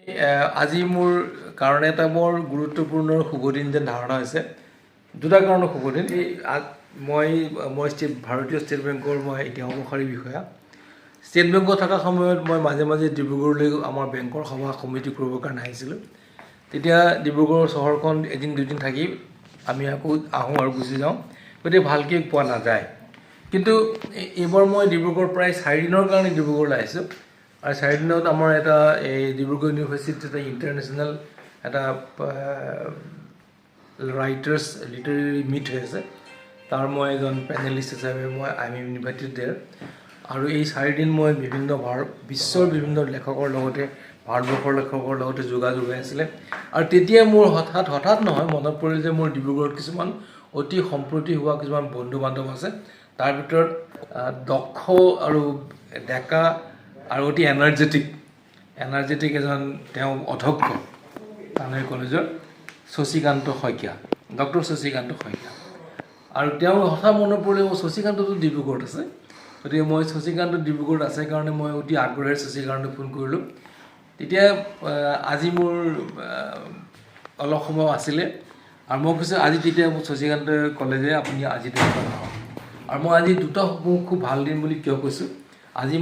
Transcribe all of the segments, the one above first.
আজি মোৰ কাৰণে এটা বৰ গুৰুত্বপূৰ্ণ শুভদিন যেন ধাৰণা হৈছে। দুটা কাৰণত শুভদিন। মই ভাৰতীয় ষ্টেট বেংকৰ মই এতিয়া সহকাৰী বিষয়া। ষ্টেট বেংকত থকা সময়ত মই মাজে মাজে ডিব্ৰুগড়লৈ আমাৰ বেংকৰ সভা সমিতি কৰিবৰ কাৰণে আহিছিলোঁ। তেতিয়া ডিব্ৰুগড় চহৰখন এদিন দুদিন থাকি আমি আকৌ আহোঁ আৰু গুচি যাওঁ, গতিকে ভালকৈ পোৱা নাযায়। কিন্তু এইবাৰ মই ডিব্ৰুগড় প্ৰায় 4 দিনৰ কাৰণে ডিব্ৰুগড়লৈ আহিছোঁ। আৰু 4 দিনত আমাৰ এটা এই ডিব্ৰুগড় ইউনিভাৰ্চিটিত এটা ইণ্টাৰনেশ্যনেল এটা ৰাইটাৰ্ছ লিটাৰেৰী মিট হৈ আছে। তাৰ মই এজন পেনেলিষ্ট হিচাপে আই এম ইনভাইটেড দেয়াৰ। আৰু এই 4 দিন মই বিশ্বৰ বিভিন্ন লেখকৰ লগতে ভাৰতবৰ্ষৰ লেখকৰ লগতে যোগাযোগ হৈ আছিলে। আৰু তেতিয়া মোৰ হঠাৎ নহয় মনত পৰিল যে মোৰ ডিব্ৰুগড়ত কিছুমান অতি সম্প্ৰতি হোৱা কিছুমান বন্ধু বান্ধৱ আছে। তাৰ ভিতৰত দক্ষ আৰু ডেকা আৰু অতি এনাৰ্জেটিক এজন তেওঁ অধ্যক্ষ কানৈ কলেজৰ শশীকান্ত শইকীয়া, ডক্টৰ শশীকান্ত শইকীয়া। আৰু তেওঁ হঠাৎ মনত পৰিলে শশীকান্তটো ডিব্ৰুগড়ত আছে। গতিকে মই শশীকান্ত ডিব্ৰুগড়ত আছে কাৰণে মই অতি আগ্ৰহেৰে শশীকান্তক ফোন কৰিলোঁ। তেতিয়া আজি মোৰ অলপ সময় আছিলে আৰু মই কৈছোঁ আজি তেতিয়া শশীকান্তই ক'লে যে আপুনি আজি তেনেকুৱা নহওক। আৰু মই আজি দুটা খুব ভাল দিন বুলি কিয় কৈছোঁ, আজি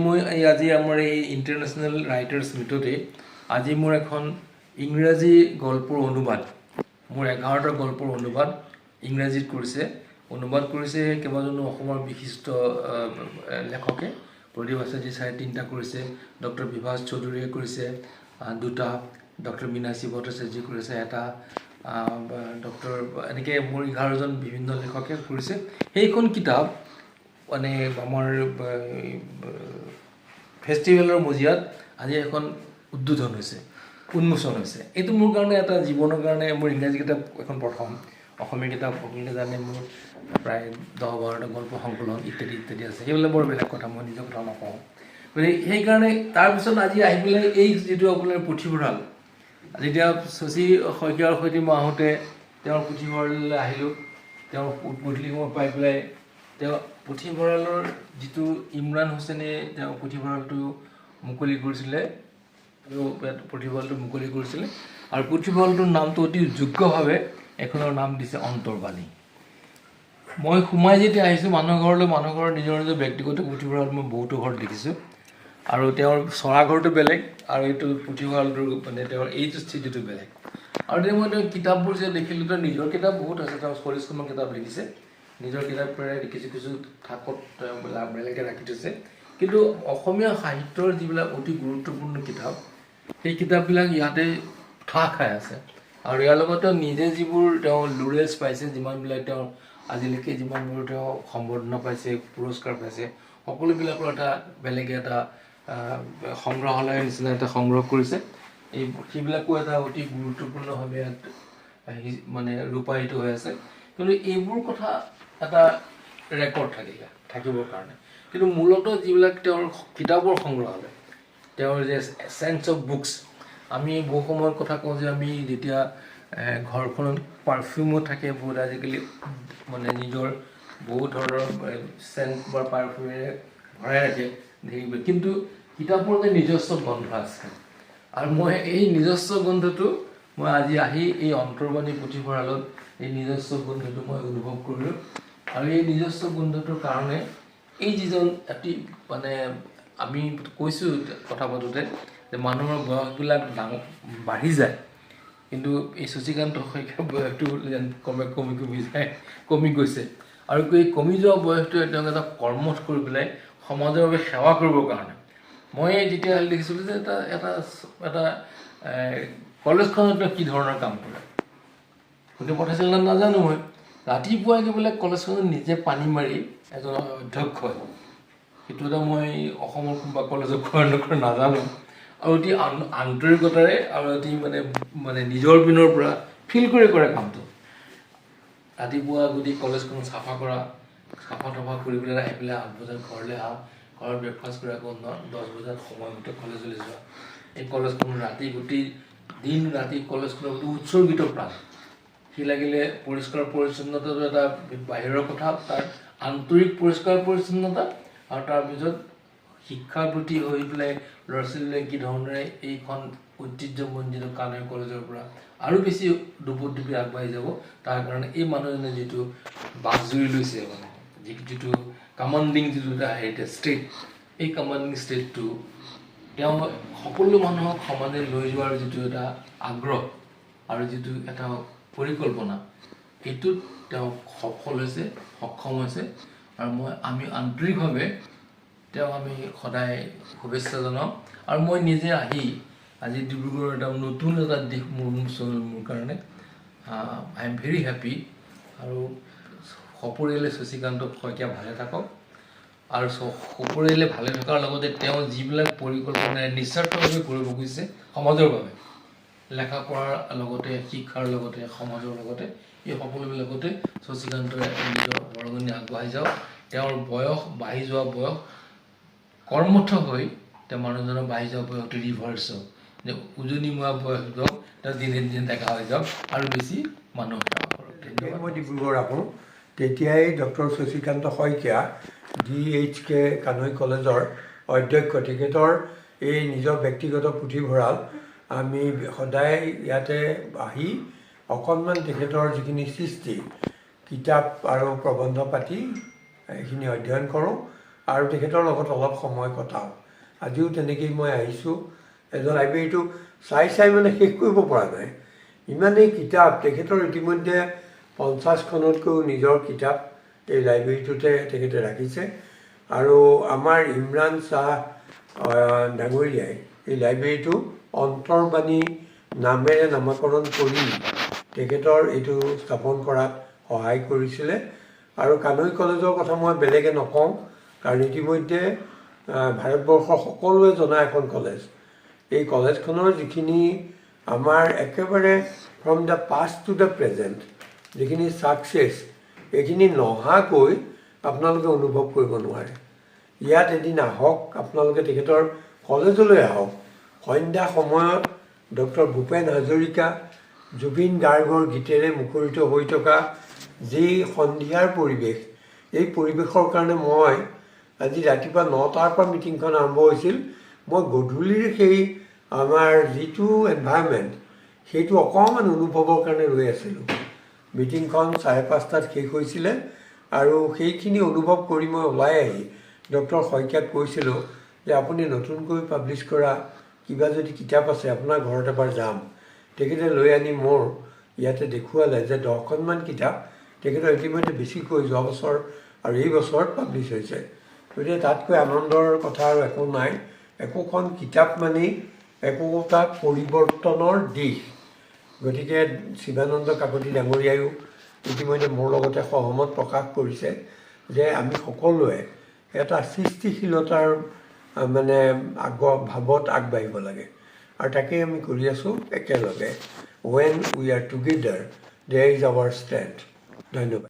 আমাৰ এই ইণ্টাৰনেশ্যনেল ৰাইটাৰ্ছ মিটতে আজি মোৰ এখন ইংৰাজী গল্পৰ অনুবাদ, মোৰ 11টা গল্পৰ অনুবাদ ইংৰাজীত অনুবাদ কৰিছে কেইবাজনো অসমৰ বিশিষ্ট লেখকে। প্ৰদীপ আচাৰ্য ছাৰে 3টা কৰিছে, ডক্টৰ বিভাস চৌধুৰীয়ে কৰিছে 2টা, ডক্টৰ মীনাক্ষী ভট্টাচাৰ্যই কৰিছে 1টা, ডক্টৰ এনেকৈ মোৰ 11জন বিভিন্ন লেখকে কৰিছে। সেইখন কিতাপ মানে আমাৰ ফেষ্টিভেলৰ মজিয়াত আজি এখন উন্মোচন হৈছে। এইটো মোৰ কাৰণে এটা জীৱনৰ কাৰণে মোৰ ইংৰাজী কিতাপ এখন প্ৰথম, অসমীয়া কিতাপ সকলোৱে জানে মোৰ প্ৰায় 10-12টা গল্প সংকলন ইত্যাদি আছে। সেইবিলাক বৰ বেলেগ কথা, মই নিজৰ কথা নকওঁ। গতিকে সেইকাৰণে তাৰপিছত আজি আহি পেলাই এই যিটো আপোনাৰ পুথিভঁৰাল, যেতিয়া শশী শইকীয়াৰ সৈতে মই আহোঁতে তেওঁৰ পুথিভঁৰাললৈ আহিলোঁ, তেওঁৰ গধূলি সময় পাই পেলাই তেওঁ পুথিভঁৰালৰ যিটো ইমৰান হুছেইনে তেওঁ পুথিভঁৰালটো মুকলি কৰিছিলে আৰু পুথিভঁৰালটোৰ নামটো অতি যোগ্যভাৱে এখনৰ নাম দিছে অন্তৰ্বাণী। মই সোমাই যেতিয়া আহিছোঁ মানুহৰ ঘৰৰ নিজৰ ব্যক্তিগত পুথিভঁৰাল মই বহুতো ঘৰত দেখিছোঁ। আৰু তেওঁৰ চৰাঘৰটো বেলেগ আৰু এইটো পুথিভঁৰালটোৰ মানে তেওঁৰ এইটো স্থিতিটো বেলেগ। আৰু তেতিয়া মই তেওঁৰ কিতাপবোৰ যে দেখিলোঁ, তেওঁৰ নিজৰ কিতাপ বহুত আছে, তেওঁ 40খনমান কিতাপ লিখিছে। নিজৰ কিতাপেৰে কিছু থাকত বেলেগে ৰাখি থৈছে। কিন্তু অসমীয়া সাহিত্যৰ যিবিলাক অতি গুৰুত্বপূৰ্ণ কিতাপ, সেই কিতাপবিলাক ইয়াতে ঠাহ খাই আছে। আৰু ইয়াৰ লগত নিজে যিবোৰ তেওঁ লুৰেলছ পাইছে, যিমানবিলাক তেওঁ আজিলৈকে যিমানবোৰ তেওঁ সম্বৰ্ধনা পাইছে, পুৰস্কাৰ পাইছে, সকলোবিলাকৰ এটা বেলেগে এটা সংগ্ৰহালয়ৰ নিচিনা এটা সংগ্ৰহ কৰিছে। সেইবিলাকো এটা অতি গুৰুত্বপূৰ্ণভাৱে ইয়াত মানে ৰূপায়িত হৈ আছে। কিন্তু এইবোৰ কথা এটা ৰেকৰ্ড থাকিবৰ কাৰণে। কিন্তু মূলতঃ যিবিলাক তেওঁৰ কিতাপৰ সংগ্ৰহালয়, তেওঁৰ যে চেঞ্চ অফ বুকছ, আমি বহু সময়ৰ কথা কওঁ যে আমি যেতিয়া ঘৰখনত পাৰফিউমো থাকে বহুত, আজিকালি মানে নিজৰ বহুত ধৰণৰ চেণ্ট বা পাৰফিউমেৰে ভৰাই ৰাখে, কিন্তু কিতাপৰ যে নিজস্ব গন্ধ আছে। আৰু মই এই নিজস্ব গন্ধটো মই আজি আহি এই অন্তৰ্বাণী পুথিভঁৰালত এই নিজস্ব গোন্ধটো মই অনুভৱ কৰিলোঁ। আৰু এই নিজস্ব গোন্ধটোৰ কাৰণে এই যিজন এটি মানে আমি কৈছোঁ কথা পাতোঁতে যে মানুহৰ বয়সবিলাক বাঢ়ি যায়, কিন্তু এই শশীকান্ত শইকীয়াৰ বয়সটো যেন কমি গৈছে। আৰু এই কমি যোৱা বয়সটোৱে তেওঁক এটা কৰ্মঠ কৰি পেলাই সমাজৰ বাবে সেৱা কৰিবৰ কাৰণে মই যেতিয়া দেখিছিলোঁ যে এটা কলেজখনত কি ধৰণৰ কাম কৰে, গোটেই পঠাইছিল নাজানো। মই ৰাতিপুৱাই গৈ পেলাই কলেজখনত নিজে পানী মাৰি এজন অধ্যক্ষই, সেইটো এটা মই অসমৰ কোনোবা কলেজত কৰে নকৰে নাজানো। আৰু অতি আন্তৰিকতাৰে আৰু অতি মানে নিজৰ পিনৰ পৰা ফিল কৰি কৰে কামটো। ৰাতিপুৱা গোটেই কলেজখন চাফা তফা কৰি পেলাই আহি পেলাই 8 বজাত ঘৰলৈ আহা, ঘৰত ব্ৰেকফাষ্ট কৰি আকৌ 10 বজাত সময়মতে কলেজলৈ যোৱা। এই কলেজখন গোটেই দিন ৰাতি কলেজখনৰ প্ৰতি উৎসৰ্গিত প্ৰাণ। সি লাগিলে পৰিষ্কাৰ পৰিচ্ছন্নতাটো এটা বাহিৰৰ কথা, তাৰ আন্তৰিক পৰিষ্কাৰ পৰিচ্ছন্নতা আৰু তাৰপিছত শিক্ষাৰ প্ৰতি হৈ পেলাই ল'ৰা ছোৱালীলৈ কি ধৰণেৰে এইখন ঐতিহ্যমণ্ডিত কানৈ কলেজৰ পৰা আৰু বেছি দুপদূপি আগবাঢ়ি যাব তাৰ কাৰণে এই মানুহজনে যিটো বাছজুৰি লৈছে মানে যিটো কমাণ্ডিং যিটো এটা হেৰিটেজ ষ্টেট এই কমাণ্ডিং ষ্টেটটো তেওঁ সকলো মানুহক সমানে লৈ যোৱাৰ যিটো এটা আগ্ৰহ আৰু যিটো এটা পৰিকল্পনা এইটোত তেওঁ সফল হৈছে সক্ষম হৈছে আৰু আমি আন্তৰিকভাৱে তেওঁক আমি সদায় শুভেচ্ছা জনাওঁ আৰু মই নিজে আহি আজি ডিব্ৰুগড়ৰ এটা নতুন এটা দিশ মোৰ কাৰণে আই এম ভেৰি হেপী আৰু সপৰিয়ালে শশীকান্ত শইকীয়া ভালে থাকক আৰু সপৰিয়ালে ভালে থকাৰ লগতে তেওঁ যিবিলাক পৰিকল্পনাৰে নিস্বাৰ্থভাৱে কৰিব খুজিছে সমাজৰ বাবে লেখা পঢ়াৰ লগতে শিক্ষাৰ লগতে সমাজৰ লগতে এই সকলোবিলাকতে শশীকান্তই নিজৰ বৰঙণি আগবঢ়াই যাওক তেওঁৰ বয়স বাঢ়ি যোৱা বয়স কৰ্মঠ হৈ তেওঁ মানুহজনৰ বাঢ়ি যোৱা বয়সটো ৰিভাৰ্চ হওক যে উজনিমুৱা বয়স যাওক তেওঁ দিনে দিনে দেখা হৈ যাওক আৰু বেছি মানুহ সেৱা কৰক ধন্যবাদ মই ডিব্ৰুগড় আহোঁ তেতিয়াই ডক্টৰ শশীকান্ত শইকীয়া DHK কানৈ কলেজৰ অধ্যক্ষ তেখেতৰ এই নিজৰ ব্যক্তিগত পুথিভঁৰাল আমি সদায় ইয়াতে আহি অকণমান তেখেতৰ যিখিনি সৃষ্টি কিতাপ আৰু প্ৰবন্ধ পাতি এইখিনি অধ্যয়ন কৰোঁ আৰু তেখেতৰ লগত অলপ সময় কটাওঁ আজিও তেনেকৈয়ে মই আহিছোঁ এজন লাইব্ৰেৰীটো চাই মানে শেষ কৰিব পৰা নাই ইমানেই কিতাপ তেখেতৰ ইতিমধ্যে 50খনতকৈও নিজৰ কিতাপ এই লাইব্ৰেৰীটোতে তেখেতে ৰাখিছে আৰু আমাৰ ইমৰান শ্বাহ ডাঙৰীয়াই এই লাইব্ৰেৰীটো অন্তৰ্বাণী নামেৰে নামাকৰণ কৰি তেখেতৰ এইটো স্থাপন কৰাত সহায় কৰিছিলে আৰু কানৈ কলেজৰ কথা মই বেলেগে নকওঁ কাৰণ ইতিমধ্যে ভাৰতবৰ্ষৰ সকলোৱে জনা এখন কলেজ এই কলেজখনৰ যিখিনি আমাৰ একেবাৰে from the past to the present যিখিনি ছাকচেছ এইখিনি নহাকৈ আপোনালোকে অনুভৱ কৰিব নোৱাৰে ইয়াত এদিন আহক আপোনালোকে তেখেতৰ কলেজলৈ আহক সন্ধ্যা সময়ত ডক্টৰ ভূপেন হাজৰিকা জুবিন গাৰ্গৰ গীতেৰে মুখৰিত হৈ থকা যি সন্ধিয়াৰ পৰিৱেশ এই পৰিৱেশৰ কাৰণে মই আজি ৰাতিপুৱা 9টাৰ পৰা মিটিংখন আৰম্ভ হৈছিল মই গধূলিৰ সেই আমাৰ যিটো এনভাইৰনমেণ্ট সেইটো অকণমান অনুভৱৰ কাৰণে ৰৈ আছিলোঁ মিটিংখন 5:30টাত শেষ হৈছিলে আৰু সেইখিনি অনুভৱ কৰি মই ওলাই আহি ডক্টৰ শইকীয়াক কৈছিলোঁ যে আপুনি নতুনকৈ পাব্লিছ কৰা কিবা যদি কিতাপ আছে আপোনাৰ ঘৰত এবাৰ যাম তেখেতে লৈ আনি মোৰ ইয়াতে দেখুৱালে যে 10খনমান কিতাপ তেখেতৰ ইতিমধ্যে বেছিকৈ যোৱা বছৰ আৰু এই বছৰত পাব্লিছ হৈছে গতিকে তাতকৈ আনন্দৰ কথা আৰু একো নাই একোখন কিতাপ মানি একোটা পৰিৱৰ্তনৰ দিশ গতিকে শিৱানন্দ কাকতি ডাঙৰীয়ায়ো ইতিমধ্যে মোৰ লগতে সহমত প্ৰকাশ কৰিছে যে আমি সকলোৱে এটা সৃষ্টিশীলতাৰ মানে ভাৱত আগবাঢ়িব লাগে আৰু তাকেই আমি কৰি আছোঁ একেলগে when we are together there is our strength ধন্যবাদ